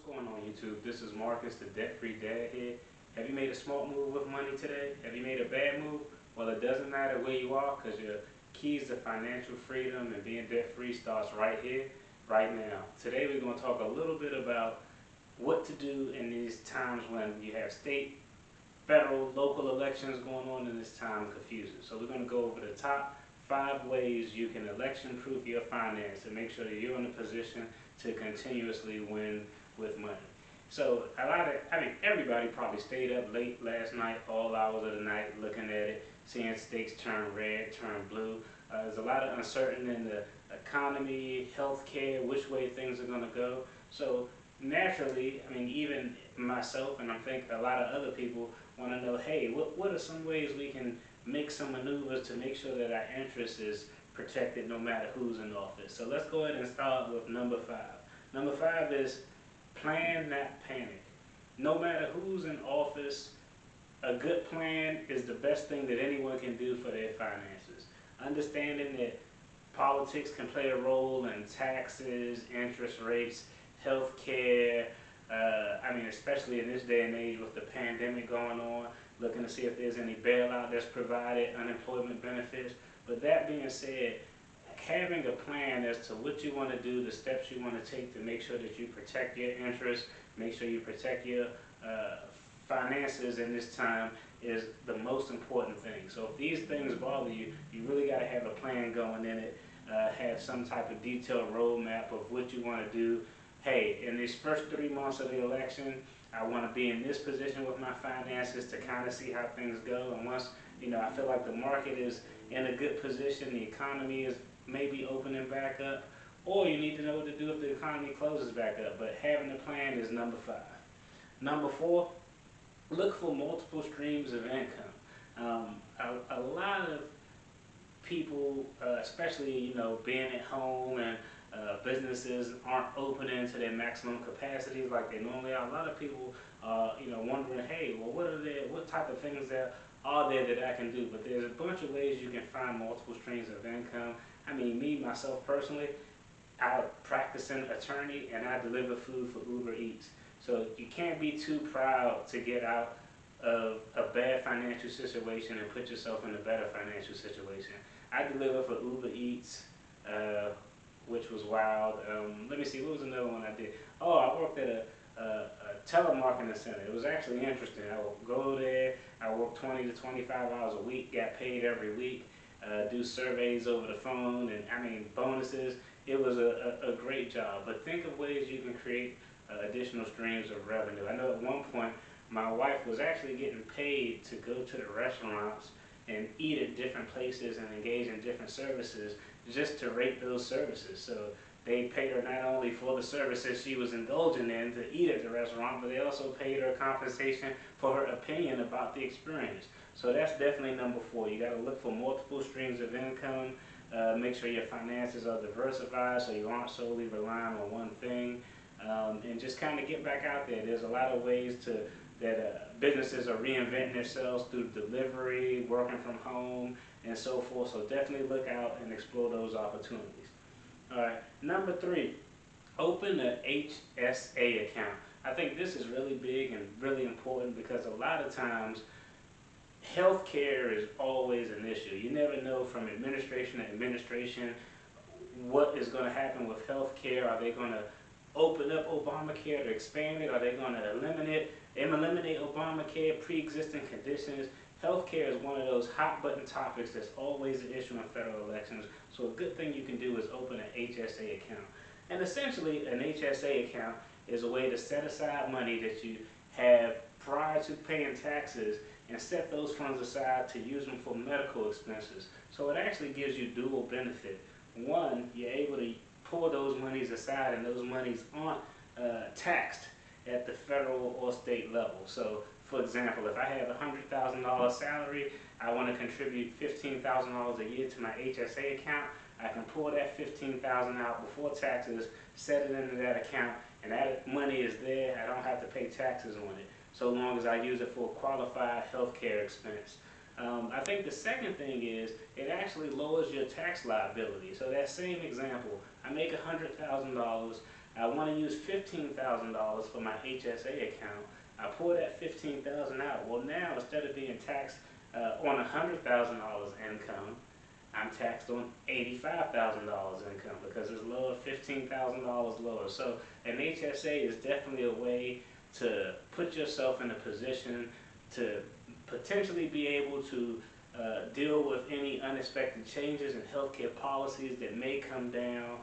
going on YouTube? This is Marcus, the debt-free dad here. Have you made a smart move with money today? Have you made a bad move? Well, it doesn't matter where you are because your keys to financial freedom and being debt-free starts right here, right now. Today we're going to talk a little bit about what to do in these times when you have state, federal, local elections going on in this time of confusion. So we're going to go over the top 5 ways you can election-proof your finance and make sure that you're in a position to continuously win with money. So everybody probably stayed up late last night, all hours of the night, looking at it, seeing states turn red, turn blue. There's a lot of uncertainty in the economy, healthcare, which way things are going to go. So naturally, even myself and I think a lot of other people want to know, hey, what are some ways we can make some maneuvers to make sure that our interest is protected no matter who's in office. So let's go ahead and start with number 5. Number 5 is plan, not panic. No matter who's in office, a good plan is the best thing that anyone can do for their finances. Understanding that politics can play a role in taxes, interest rates, health care, especially in this day and age with the pandemic going on, looking to see if there's any bailout that's provided, unemployment benefits. But that being said, having a plan as to what you want to do, the steps you want to take to make sure that you protect your interests, make sure you protect your finances in this time is the most important thing. So if these things bother you, you really got to have a plan going in it, have some type of detailed roadmap of what you want to do. Hey, in these first 3 months of the election, I want to be in this position with my finances to kind of see how things go. And once, I feel like the market is in a good position, the economy is maybe opening back up, or you need to know what to do if the economy closes back up. But having a plan is number 5. Number 4, look for multiple streams of income. A lot of people, especially, being at home and businesses aren't opening to their maximum capacities like they normally are. A lot of people are, wondering, hey, well, what type of things are there that I can do? But there's a bunch of ways you can find multiple streams of income. Myself personally, I'm a practicing attorney and I deliver food for Uber Eats. So you can't be too proud to get out of a bad financial situation and put yourself in a better financial situation. I deliver for Uber Eats, which was wild. Let me see, what was another one I did? Oh, I worked at a telemarketing center. It was actually interesting. I would go there, I worked 20 to 25 hours a week, got paid every week, do surveys over the phone, and bonuses. It was a great job. But think of ways you can create additional streams of revenue. I know at one point my wife was actually getting paid to go to the restaurants and eat at different places and engage in different services just to rate those services. So they paid her not only for the services she was indulging in to eat at the restaurant, but they also paid her compensation for her opinion about the experience. So that's definitely number 4. You got to look for multiple streams of income. Make sure your finances are diversified so you aren't solely relying on one thing. And just kind of get back out there. There's a lot of ways that businesses are reinventing themselves through delivery, working from home, and so forth. So definitely look out and explore those opportunities. All right, number 3, open an HSA account. I think this is really big and really important because a lot of times healthcare is always an issue. You never know from administration to administration what is going to happen with healthcare. Are they going to open up Obamacare to expand it? Are they going to eliminate Obamacare, pre-existing conditions? Healthcare is one of those hot button topics that's always an issue in federal elections. So a good thing you can do is open an HSA account. And essentially an HSA account is a way to set aside money that you have prior to paying taxes and set those funds aside to use them for medical expenses. So it actually gives you dual benefit. One, you're able to pull those monies aside and those monies aren't taxed at the federal or state level. So for example, if I have a $100,000 salary, I want to contribute $15,000 a year to my HSA account, I can pull that $15,000 out before taxes, set it into that account, and that money is there. I don't have to pay taxes on it, so long as I use it for a qualified healthcare expense. I think the second thing is it actually lowers your tax liability. So that same example, I make $100,000, I want to use $15,000 for my HSA account. I pull that $15,000 out. Well, now instead of being taxed on $100,000 income, I'm taxed on $85,000 income because it's lower, $15,000 lower. So an HSA is definitely a way to put yourself in a position to potentially be able to deal with any unexpected changes in healthcare policies that may come down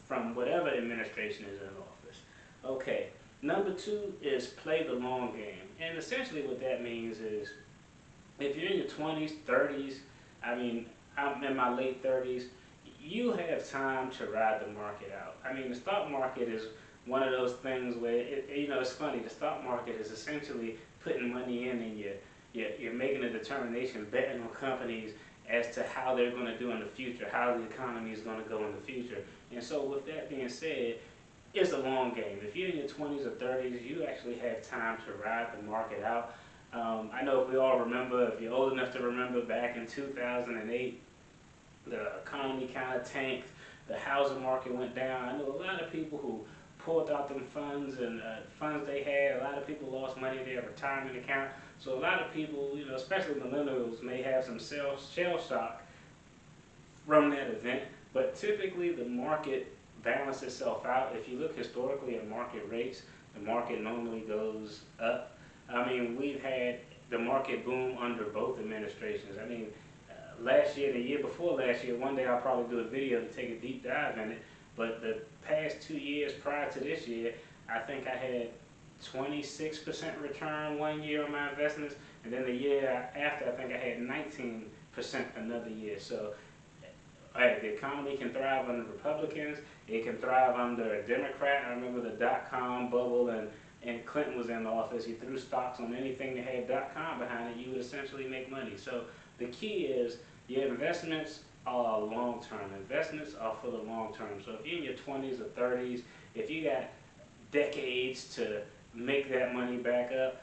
from whatever administration is in office. Okay, number two is play the long game. And essentially what that means is if you're in your 20s, 30s, I mean, I'm in my late 30s, you have time to ride the market out. I mean, the stock market is one of those things where, it's funny, the stock market is essentially putting money in and you're making a determination, betting on companies as to how they're going to do in the future, how the economy is going to go in the future. And so with that being said, it's a long game. If you're in your 20s or 30s, you actually have time to ride the market out. I know if we all remember, if you're old enough to remember, back in 2008, the economy kind of tanked, the housing market went down. I know a lot of people who pulled out them funds and funds they had. A lot of people lost money in their retirement account. So a lot of people, especially millennials, may have some shell shock from that event. But typically the market balances itself out. If you look historically at market rates, the market normally goes up. I mean, we've had the market boom under both administrations. I mean, last year, the year before last year, one day I'll probably do a video to take a deep dive in it, but the past 2 years prior to this year, I think I had 26% return one year on my investments, and then the year after, I think I had 19% another year. So, hey, the economy can thrive under Republicans, it can thrive under a Democrat. I remember the dot-com bubble, and Clinton was in office. You threw stocks on anything that had .com behind it, you would essentially make money. So the key is your investments are long-term. Investments are for the long term. So if you're in your 20s or 30s, if you got decades to make that money back up,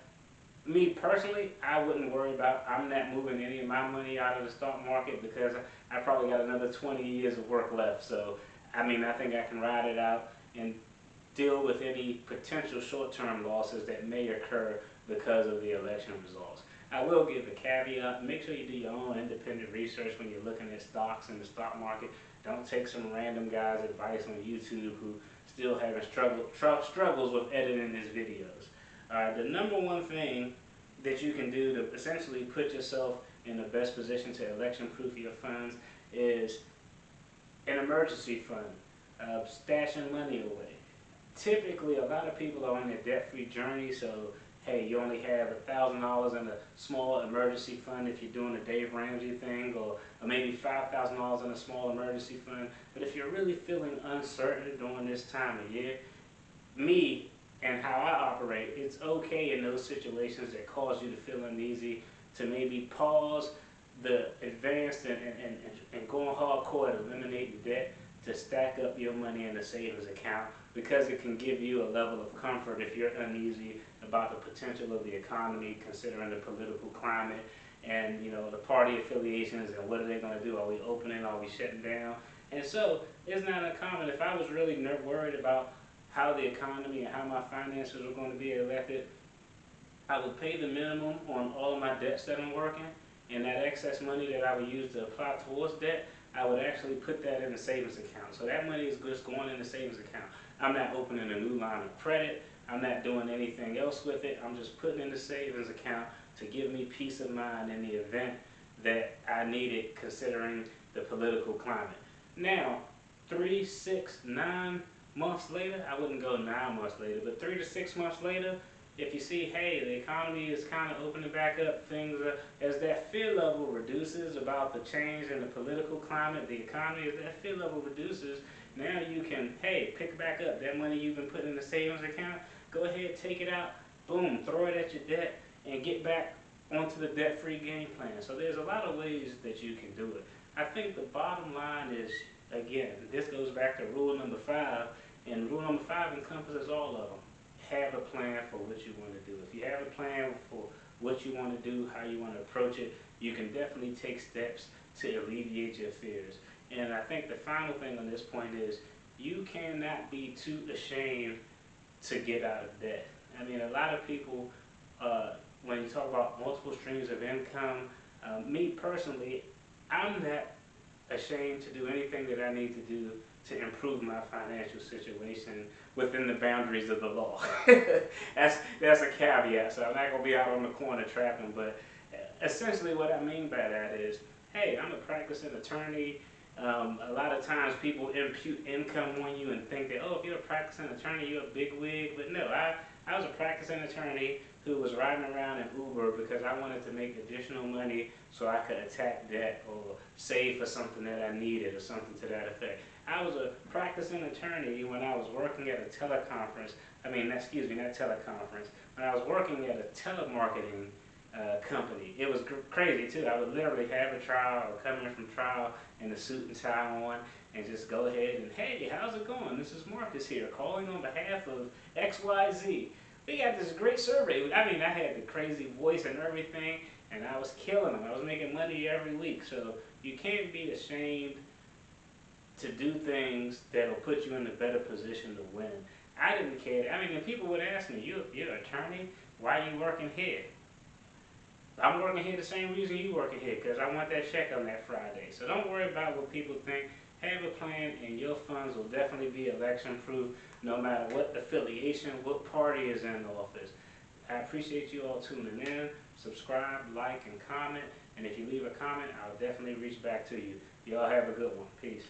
me personally, I wouldn't worry about, I'm not moving any of my money out of the stock market because I probably got another 20 years of work left. So, I mean, I think I can ride it out and deal with any potential short-term losses that may occur because of the election results. I will give a caveat: make sure you do your own independent research when you're looking at stocks in the stock market. Don't take some random guy's advice on YouTube who still having struggles with editing his videos. The number one thing that you can do to essentially put yourself in the best position to election-proof your funds is an emergency fund, stashing money away. Typically, a lot of people are on their debt-free journey, so hey, you only have $1,000 in a small emergency fund if you're doing a Dave Ramsey thing, or maybe $5,000 in a small emergency fund. But if you're really feeling uncertain during this time of year, me and how I operate, it's okay in those situations that cause you to feel uneasy to maybe pause the advanced and going hardcore to eliminate your debt, to stack up your money in a savings account, because it can give you a level of comfort if you're uneasy about the potential of the economy, considering the political climate and the party affiliations and what are they going to do? Are we opening? Are we shutting down? And so it's not uncommon. If I was really worried about how the economy and how my finances were going to be affected, I would pay the minimum on all of my debts that I'm working, and that excess money that I would use to apply towards debt, I would actually put that in a savings account. So that money is just going in the savings account. I'm not opening a new line of credit. I'm not doing anything else with it. I'm just putting in the savings account to give me peace of mind in the event that I need it, considering the political climate. Now, 3, 6, 9 months later, I wouldn't go 9 months later, but 3 to 6 months later, if you see, hey, the economy is kind of opening back up, as that fear level reduces about the change in the political climate, the economy, as that fear level reduces, now you can, hey, pick back up that money you've been putting in the savings account, go ahead, take it out, boom, throw it at your debt, and get back onto the debt-free game plan. So there's a lot of ways that you can do it. I think the bottom line is, again, this goes back to rule number 5, and rule number 5 encompasses all of them. Have a plan for what you want to do. If you have a plan for what you want to do, how you want to approach it, you can definitely take steps to alleviate your fears. And I think the final thing on this point is you cannot be too ashamed to get out of debt. I mean, a lot of people, when you talk about multiple streams of income, me personally, I'm not ashamed to do anything that I need to do to improve my financial situation within the boundaries of the law. that's a caveat, so I'm not going to be out on the corner trapping, but essentially what I mean by that is, hey, I'm a practicing attorney. A lot of times people impute income on you and think that, oh, if you're a practicing attorney, you're a big wig. But no, I was a practicing attorney who was riding around in Uber because I wanted to make additional money so I could attack debt or save for something that I needed or something to that effect. I was a practicing attorney when I was working at a teleconference. Excuse me, not teleconference. When I was working at a telemarketing company. It was crazy too. I would literally have a trial or come in from trial in a suit and tie on and just go ahead and, hey, how's it going? This is Marcus here calling on behalf of XYZ. We got this great survey. I had the crazy voice and everything, and I was killing them. I was making money every week. So you can't be ashamed to do things that'll put you in a better position to win. I didn't care. And people would ask me, you're an attorney? Why are you working here? I'm working here the same reason you working here, because I want that check on that Friday. So don't worry about what people think. Have a plan, and your funds will definitely be election-proof, no matter what affiliation, what party is in office. I appreciate you all tuning in. Subscribe, like, and comment. And if you leave a comment, I'll definitely reach back to you. Y'all have a good one. Peace.